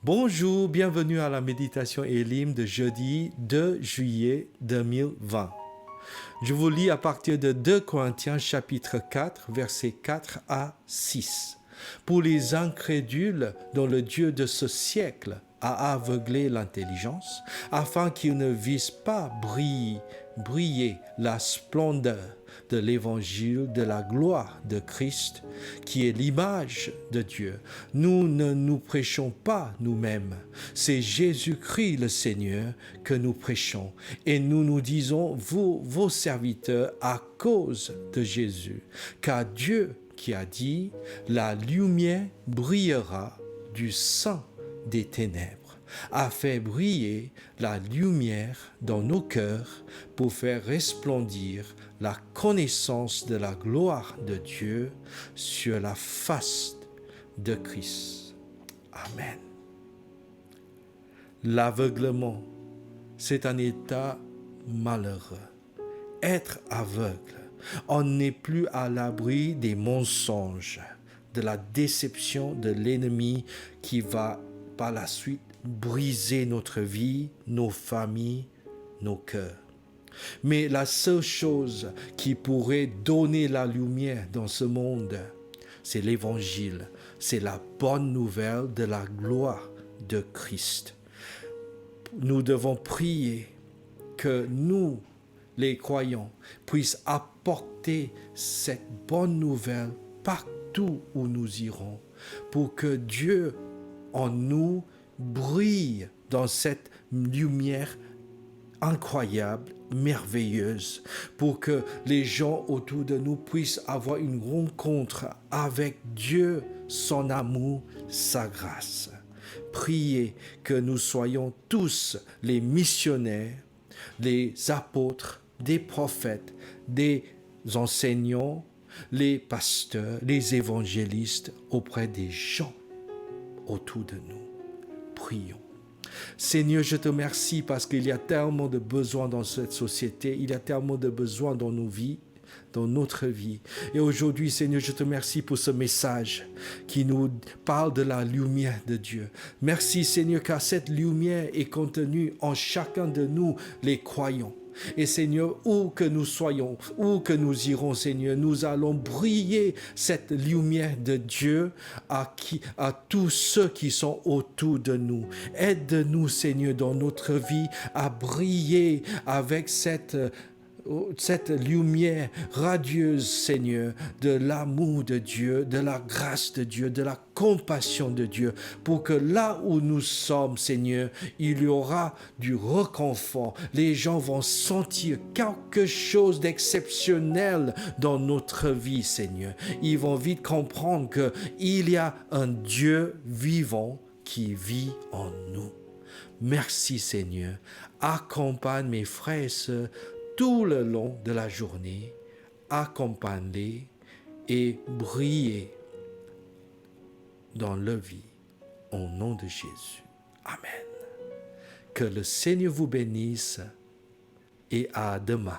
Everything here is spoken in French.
Bonjour, bienvenue à la méditation Elim de jeudi 2 juillet 2020. Je vous lis à partir de 2 Corinthiens chapitre 4, versets 4 à 6. Pour les incrédules dont le Dieu de ce siècle a aveuglé l'intelligence, afin qu'ils ne vissent pas briller la splendeur de l'évangile de la gloire de Christ, qui est l'image de Dieu. Nous ne nous prêchons pas nous-mêmes, c'est Jésus-Christ le Seigneur que nous prêchons, et nous nous disons, vous, vos serviteurs, à cause de Jésus, car Dieu qui a dit, la lumière brillera du sein des ténèbres, a fait briller la lumière dans nos cœurs pour faire resplendir la connaissance de la gloire de Dieu sur la face de Christ. Amen. L'aveuglement, c'est un état malheureux. Être aveugle, on n'est plus à l'abri des mensonges, de la déception de l'ennemi qui va par la suite briser notre vie, nos familles, nos cœurs. Mais la seule chose qui pourrait donner la lumière dans ce monde, c'est l'évangile, c'est la bonne nouvelle de la gloire de Christ. Nous devons prier que nous, les croyants, puissent apporter cette bonne nouvelle partout où nous irons, pour que Dieu en nous brille dans cette lumière incroyable, merveilleuse, pour que les gens autour de nous puissent avoir une rencontre avec Dieu, son amour, sa grâce. Priez que nous soyons tous les missionnaires, les apôtres, des prophètes, des enseignants, les pasteurs, les évangélistes auprès des gens autour de nous. Prions. Seigneur, je te remercie parce qu'il y a tellement de besoins dans cette société, il y a tellement de besoins dans nos vies, dans notre vie. Et aujourd'hui, Seigneur, je te remercie pour ce message qui nous parle de la lumière de Dieu. Merci, Seigneur, car cette lumière est contenue en chacun de nous, les croyants. Et Seigneur, où que nous soyons, où que nous irons, Seigneur, nous allons briller cette lumière de Dieu à tous ceux qui sont autour de nous. Aide-nous, Seigneur, dans notre vie à briller avec cette lumière radieuse, Seigneur, de l'amour de Dieu, de la grâce de Dieu, de la compassion de Dieu, pour que là où nous sommes, Seigneur, il y aura du réconfort. Les gens vont sentir quelque chose d'exceptionnel dans notre vie, Seigneur. Ils vont vite comprendre qu'il y a un Dieu vivant qui vit en nous. Merci, Seigneur. Accompagne mes frères et sœurs tout le long de la journée, accompagne-les et briller dans leur vie, au nom de Jésus. Amen. Que le Seigneur vous bénisse et à demain.